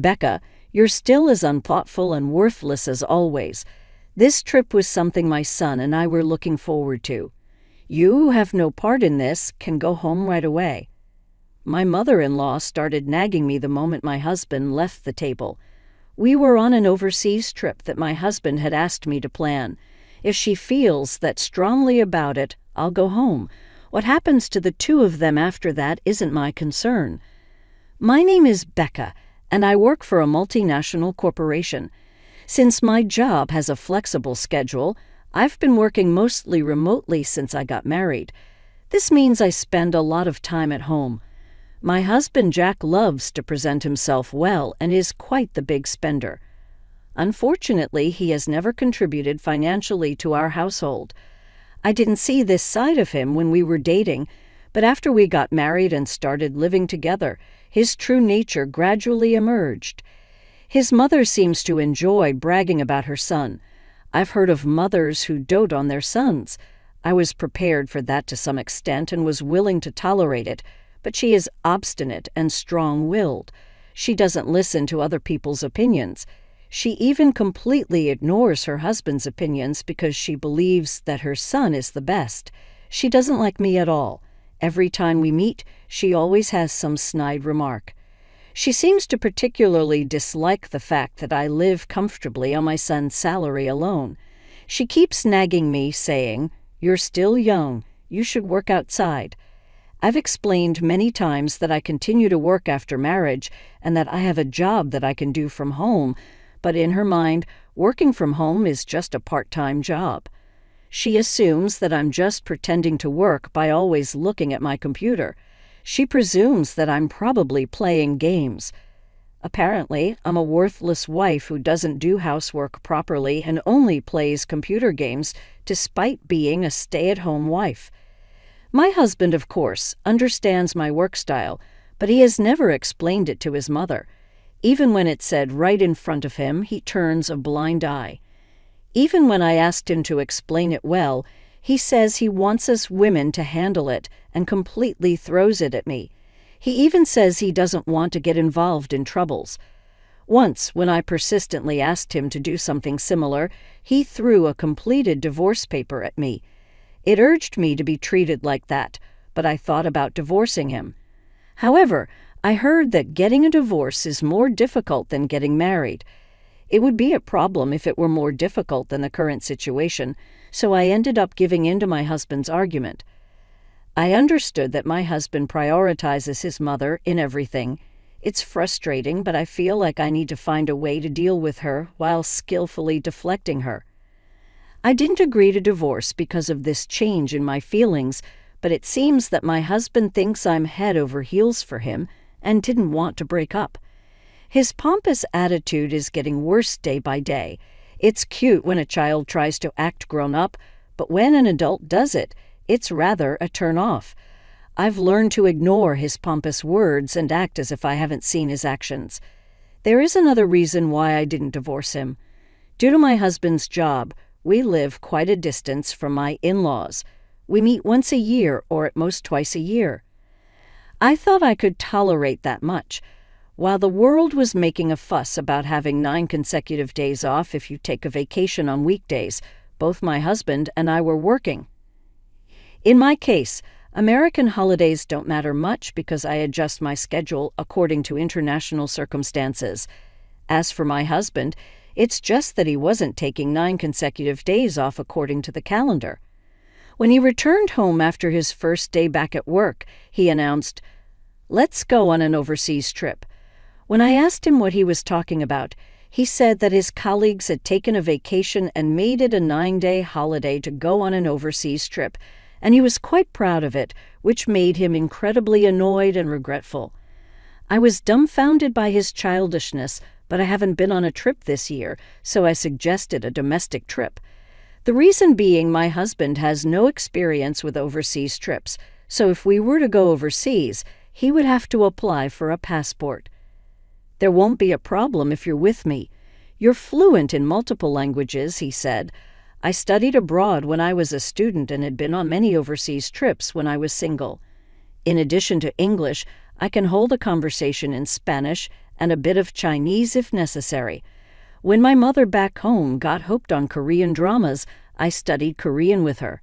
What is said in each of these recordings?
Becca, you're still as unthoughtful and worthless as always. This trip was something my son and I were looking forward to. You, who have no part in this, can go home right away." My mother-in-law started nagging me the moment my husband left the table. We were on an overseas trip that my husband had asked me to plan. If she feels that strongly about it, I'll go home. What happens to the two of them after that isn't my concern. My name is Becca, and I work for a multinational corporation. Since my job has a flexible schedule, I've been working mostly remotely since I got married. This means I spend a lot of time at home. My husband Jack loves to present himself well and is quite the big spender. Unfortunately, he has never contributed financially to our household. I didn't see this side of him when we were dating, but after we got married and started living together, his true nature gradually emerged. His mother seems to enjoy bragging about her son. I've heard of mothers who dote on their sons. I was prepared for that to some extent and was willing to tolerate it, but she is obstinate and strong-willed. She doesn't listen to other people's opinions. She even completely ignores her husband's opinions because she believes that her son is the best. She doesn't like me at all. Every time we meet, she always has some snide remark. She seems to particularly dislike the fact that I live comfortably on my son's salary alone. She keeps nagging me, saying, "You're still young. You should work outside." I've explained many times that I continue to work after marriage and that I have a job that I can do from home, but in her mind, working from home is just a part-time job. She assumes that I'm just pretending to work by always looking at my computer. She presumes that I'm probably playing games. Apparently, I'm a worthless wife who doesn't do housework properly and only plays computer games despite being a stay-at-home wife. My husband, of course, understands my work style, but he has never explained it to his mother. Even when it's said right in front of him, he turns a blind eye. Even when I asked him to explain it well, he says he wants us women to handle it and completely throws it at me. He even says he doesn't want to get involved in troubles. Once, when I persistently asked him to do something similar, he threw a completed divorce paper at me. It urged me to be treated like that, but I thought about divorcing him. However, I heard that getting a divorce is more difficult than getting married. It would be a problem if it were more difficult than the current situation, so I ended up giving in to my husband's argument. I understood that my husband prioritizes his mother in everything. It's frustrating, but I feel like I need to find a way to deal with her while skillfully deflecting her. I didn't agree to divorce because of this change in my feelings, but it seems that my husband thinks I'm head over heels for him and didn't want to break up. His pompous attitude is getting worse day by day. It's cute when a child tries to act grown up, but when an adult does it, it's rather a turn-off. I've learned to ignore his pompous words and act as if I haven't seen his actions. There is another reason why I didn't divorce him. Due to my husband's job, we live quite a distance from my in-laws. We meet once a year or at most twice a year. I thought I could tolerate that much. While the world was making a fuss about having 9 consecutive days off if you take a vacation on weekdays, both my husband and I were working. In my case, American holidays don't matter much because I adjust my schedule according to international circumstances. As for my husband, it's just that he wasn't taking 9 consecutive days off according to the calendar. When he returned home after his first day back at work, he announced, "Let's go on an overseas trip." When I asked him what he was talking about, he said that his colleagues had taken a vacation and made it a 9-day holiday to go on an overseas trip, and he was quite proud of it, which made him incredibly annoyed and regretful. I was dumbfounded by his childishness, but I haven't been on a trip this year, so I suggested a domestic trip. The reason being my husband has no experience with overseas trips, so if we were to go overseas, he would have to apply for a passport. "There won't be a problem if you're with me. You're fluent in multiple languages," he said. "I studied abroad when I was a student and had been on many overseas trips when I was single. In addition to English, I can hold a conversation in Spanish and a bit of Chinese if necessary. When my mother back home got hooked on Korean dramas, I studied Korean with her.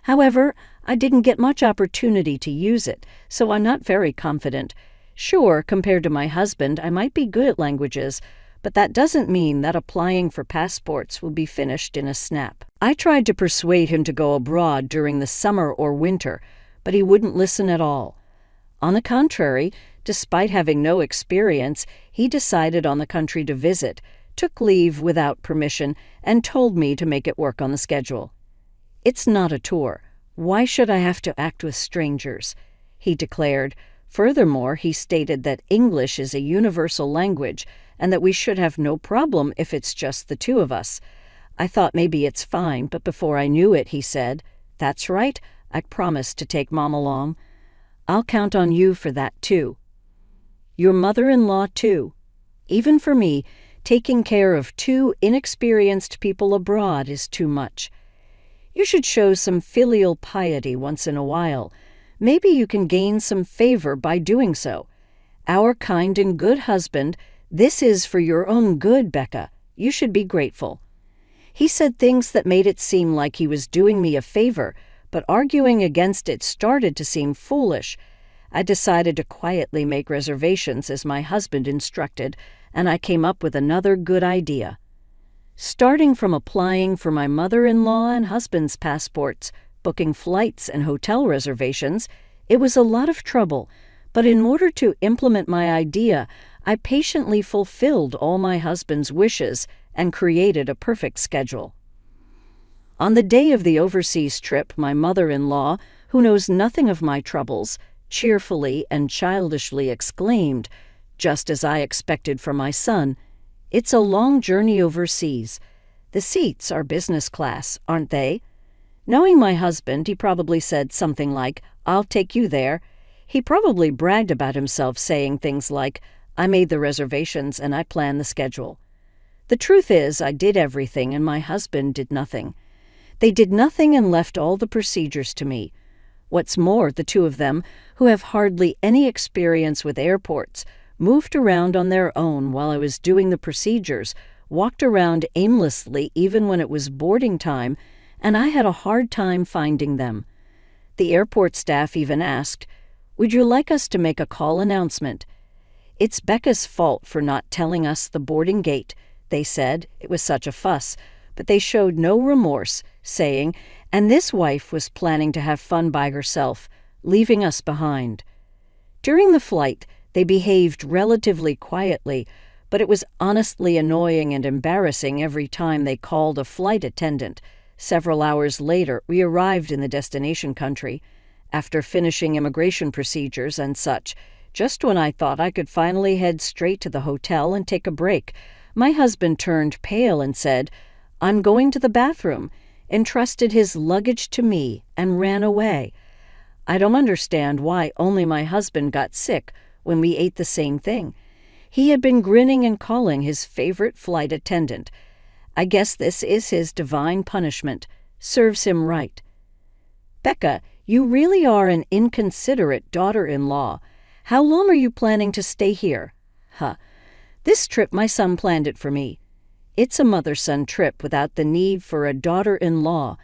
However, I didn't get much opportunity to use it, so I'm not very confident. Sure, compared to my husband, I might be good at languages, but that doesn't mean that applying for passports will be finished in a snap. I tried to persuade him to go abroad during the summer or winter, but he wouldn't listen at all. On the contrary, despite having no experience, he decided on the country to visit, took leave without permission, and told me to make it work on the schedule. "It's not a tour. Why should I have to act with strangers?" he declared. Furthermore, he stated that English is a universal language and that we should have no problem if it's just the two of us. I thought maybe it's fine, but before I knew it, he said, "That's right, I promised to take Mom along. I'll count on you for that too. Your mother-in-law too. Even for me, taking care of two inexperienced people abroad is too much. You should show some filial piety once in a while. Maybe you can gain some favor by doing so. Our kind and good husband, this is for your own good, Becca. You should be grateful." He said things that made it seem like he was doing me a favor, but arguing against it started to seem foolish. I decided to quietly make reservations as my husband instructed, and I came up with another good idea. Starting from applying for my mother-in-law and husband's passports, booking flights and hotel reservations, it was a lot of trouble, but in order to implement my idea, I patiently fulfilled all my husband's wishes and created a perfect schedule. On the day of the overseas trip, my mother-in-law, who knows nothing of my troubles, cheerfully and childishly exclaimed, just as I expected from my son, "It's a long journey overseas. The seats are business class, aren't they?" Knowing my husband, he probably said something like, "I'll take you there." He probably bragged about himself, saying things like, "I made the reservations and I planned the schedule." The truth is, I did everything and my husband did nothing. They did nothing and left all the procedures to me. What's more, the two of them, who have hardly any experience with airports, moved around on their own while I was doing the procedures, walked around aimlessly even when it was boarding time, and I had a hard time finding them. The airport staff even asked, "Would you like us to make a call announcement?" "It's Becca's fault for not telling us the boarding gate," they said. It was such a fuss, but they showed no remorse, saying, "And this wife was planning to have fun by herself, leaving us behind." During the flight, they behaved relatively quietly, but it was honestly annoying and embarrassing every time they called a flight attendant. Several hours later, we arrived in the destination country. After finishing immigration procedures and such, just when I thought I could finally head straight to the hotel and take a break, my husband turned pale and said, "I'm going to the bathroom," entrusted his luggage to me, and ran away. I don't understand why only my husband got sick when we ate the same thing. He had been grinning and calling his favorite flight attendant. I guess this is his divine punishment. Serves him right. "Becca, you really are an inconsiderate daughter-in-law. How long are you planning to stay here?" This trip my son planned it for me. It's a mother-son trip without the need for a daughter-in-law.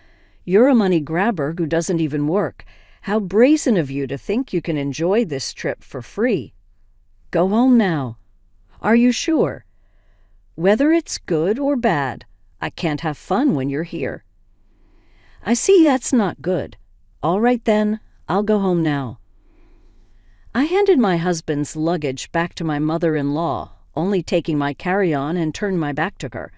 You're a money grabber who doesn't even work. How brazen of you to think you can enjoy this trip for free. Go home now. Are you sure? Whether it's good or bad, I can't have fun when you're here. I see that's not good. All right then, I'll go home now. I handed my husband's luggage back to my mother-in-law, only taking my carry-on and turned my back to her.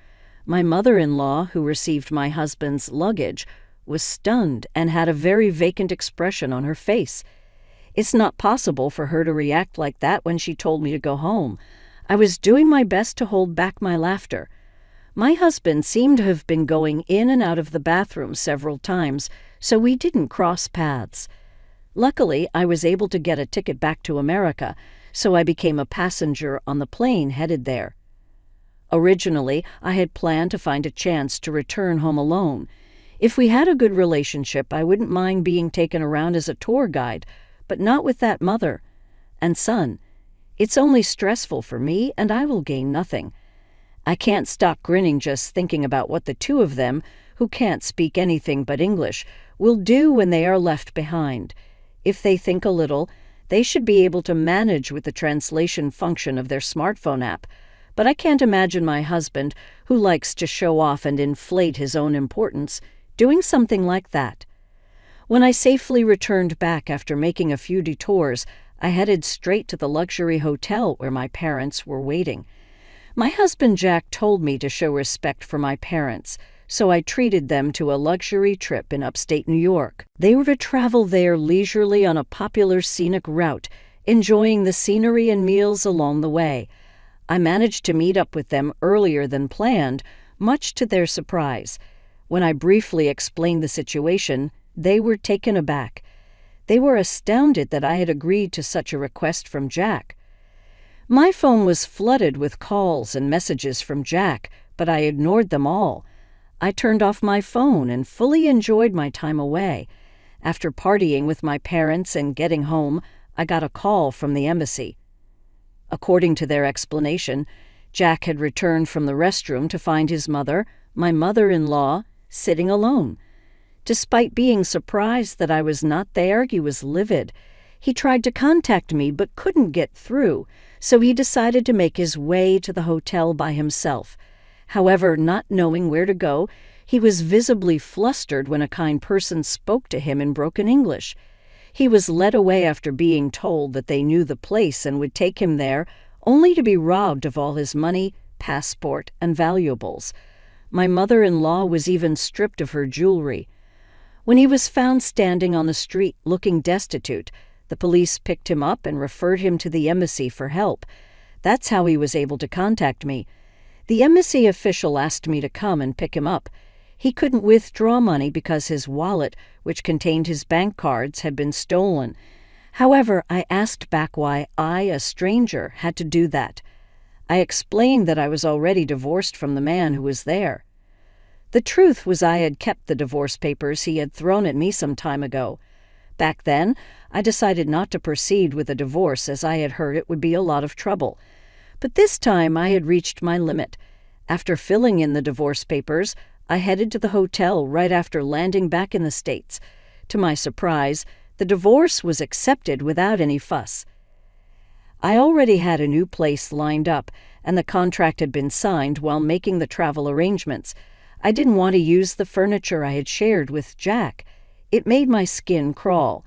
My mother-in-law, who received my husband's luggage, was stunned and had a very vacant expression on her face. It's not possible for her to react like that when she told me to go home. I was doing my best to hold back my laughter. My husband seemed to have been going in and out of the bathroom several times, so we didn't cross paths. Luckily, I was able to get a ticket back to America, so I became a passenger on the plane headed there. Originally, I had planned to find a chance to return home alone. If we had a good relationship, I wouldn't mind being taken around as a tour guide, but not with that mother. And son, it's only stressful for me and I will gain nothing. I can't stop grinning just thinking about what the two of them, who can't speak anything but English, will do when they are left behind. If they think a little, they should be able to manage with the translation function of their smartphone app. But I can't imagine my husband, who likes to show off and inflate his own importance, doing something like that. When I safely returned back after making a few detours, I headed straight to the luxury hotel where my parents were waiting. My husband Jack told me to show respect for my parents, so I treated them to a luxury trip in upstate New York. They were to travel there leisurely on a popular scenic route, enjoying the scenery and meals along the way. I managed to meet up with them earlier than planned, much to their surprise. When I briefly explained the situation, they were taken aback. They were astounded that I had agreed to such a request from Jack. My phone was flooded with calls and messages from Jack, but I ignored them all. I turned off my phone and fully enjoyed my time away. After partying with my parents and getting home, I got a call from the embassy. According to their explanation, Jack had returned from the restroom to find his mother, my mother-in-law, sitting alone. Despite being surprised that I was not there, he was livid. He tried to contact me but couldn't get through, so he decided to make his way to the hotel by himself. However, not knowing where to go, he was visibly flustered when a kind person spoke to him in broken English. He was led away after being told that they knew the place and would take him there, only to be robbed of all his money, passport, and valuables. My mother-in-law was even stripped of her jewelry. When he was found standing on the street looking destitute, the police picked him up and referred him to the embassy for help. That's how he was able to contact me. The embassy official asked me to come and pick him up. He couldn't withdraw money because his wallet, which contained his bank cards, had been stolen. However, I asked back why I, a stranger, had to do that. I explained that I was already divorced from the man who was there. The truth was I had kept the divorce papers he had thrown at me some time ago. Back then, I decided not to proceed with a divorce as I had heard it would be a lot of trouble. But this time I had reached my limit. After filling in the divorce papers, I headed to the hotel right after landing back in the States. To my surprise, the divorce was accepted without any fuss. I already had a new place lined up, and the contract had been signed while making the travel arrangements. I didn't want to use the furniture I had shared with Jack. It made my skin crawl.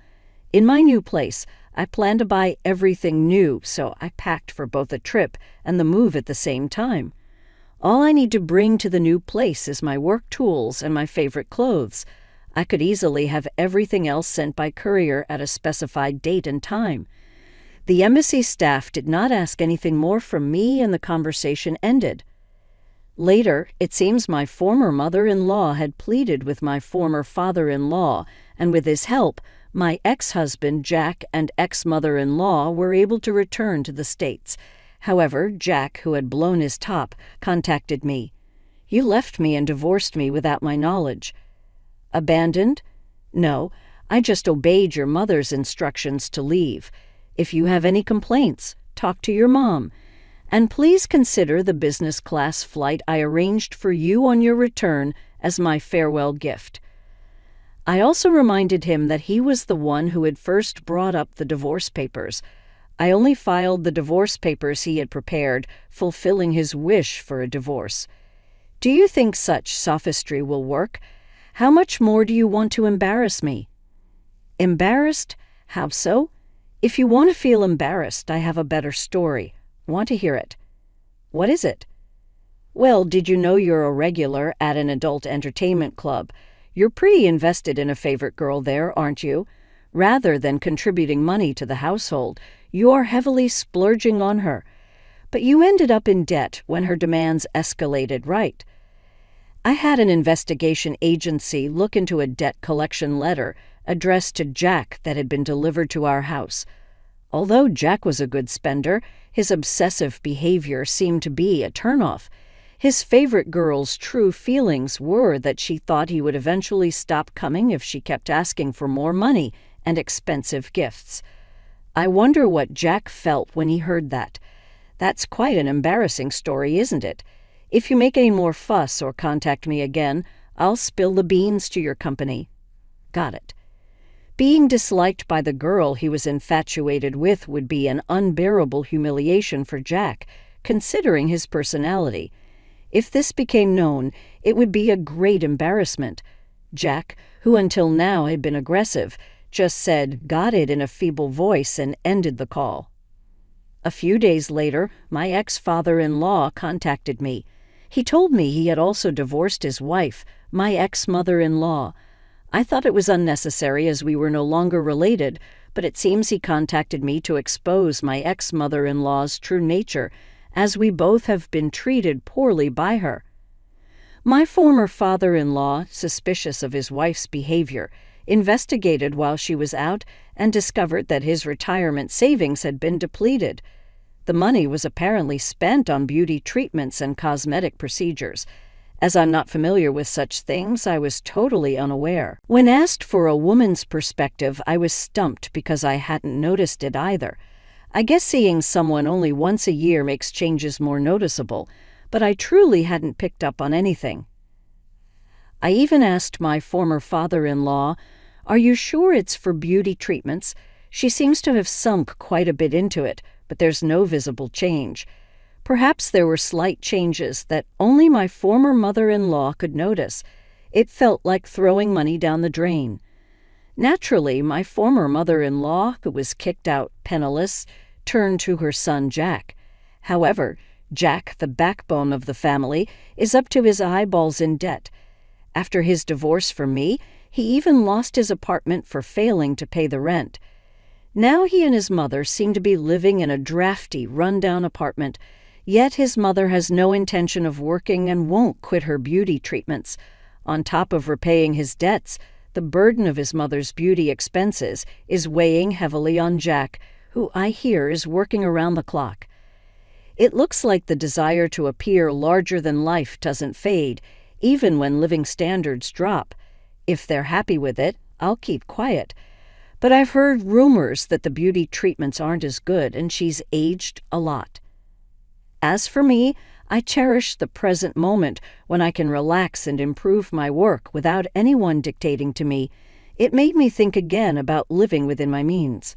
In my new place, I planned to buy everything new, so I packed for both the trip and the move at the same time. All I need to bring to the new place is my work tools and my favorite clothes. I could easily have everything else sent by courier at a specified date and time. The embassy staff did not ask anything more from me, and the conversation ended. Later, it seems my former mother-in-law had pleaded with my former father-in-law, and with his help, my ex-husband Jack and ex-mother-in-law were able to return to the States. However, Jack, who had blown his top, contacted me. "You left me and divorced me without my knowledge." "Abandoned? No, I just obeyed your mother's instructions to leave. If you have any complaints, talk to your mom. And please consider the business class flight I arranged for you on your return as my farewell gift." I also reminded him that he was the one who had first brought up the divorce papers. I only filed the divorce papers he had prepared, fulfilling his wish for a divorce. Do you think such sophistry will work? How much more do you want to embarrass me? Embarrassed? How so? If you want to feel embarrassed, I have a better story. Want to hear it? What is it? Well, did you know you're a regular at an adult entertainment club? You're pretty invested in a favorite girl there, aren't you? Rather than contributing money to the household, you're heavily splurging on her. But you ended up in debt when her demands escalated, right? I had an investigation agency look into a debt collection letter addressed to Jack that had been delivered to our house. Although Jack was a good spender, his obsessive behavior seemed to be a turnoff. His favorite girl's true feelings were that she thought he would eventually stop coming if she kept asking for more money and expensive gifts. I wonder what Jack felt when he heard that. That's quite an embarrassing story, isn't it? If you make any more fuss or contact me again, I'll spill the beans to your company. Got it. Being disliked by the girl he was infatuated with would be an unbearable humiliation for Jack, considering his personality. If this became known, it would be a great embarrassment. Jack, who until now had been aggressive, just said, "Got it," in a feeble voice and ended the call. A few days later, my ex-father-in-law contacted me. He told me he had also divorced his wife, my ex-mother-in-law. I thought it was unnecessary as we were no longer related, but it seems he contacted me to expose my ex-mother-in-law's true nature, as we both have been treated poorly by her. My former father-in-law, suspicious of his wife's behavior, investigated while she was out and discovered that his retirement savings had been depleted. The money was apparently spent on beauty treatments and cosmetic procedures. As I'm not familiar with such things, I was totally unaware. When asked for a woman's perspective, I was stumped because I hadn't noticed it either. I guess seeing someone only once a year makes changes more noticeable, but I truly hadn't picked up on anything. I even asked my former father-in-law, "Are you sure it's for beauty treatments? She seems to have sunk quite a bit into it, but there's no visible change." Perhaps there were slight changes that only my former mother-in-law could notice. It felt like throwing money down the drain. Naturally, my former mother-in-law, who was kicked out penniless, turned to her son Jack. However, Jack, the backbone of the family, is up to his eyeballs in debt. After his divorce from me, he even lost his apartment for failing to pay the rent. Now he and his mother seem to be living in a drafty, run-down apartment, yet his mother has no intention of working and won't quit her beauty treatments. On top of repaying his debts, the burden of his mother's beauty expenses is weighing heavily on Jack, who I hear is working around the clock. It looks like the desire to appear larger than life doesn't fade, even when living standards drop. If they're happy with it, I'll keep quiet. But I've heard rumors that the beauty treatments aren't as good and she's aged a lot. As for me, I cherish the present moment when I can relax and improve my work without anyone dictating to me. It made me think again about living within my means.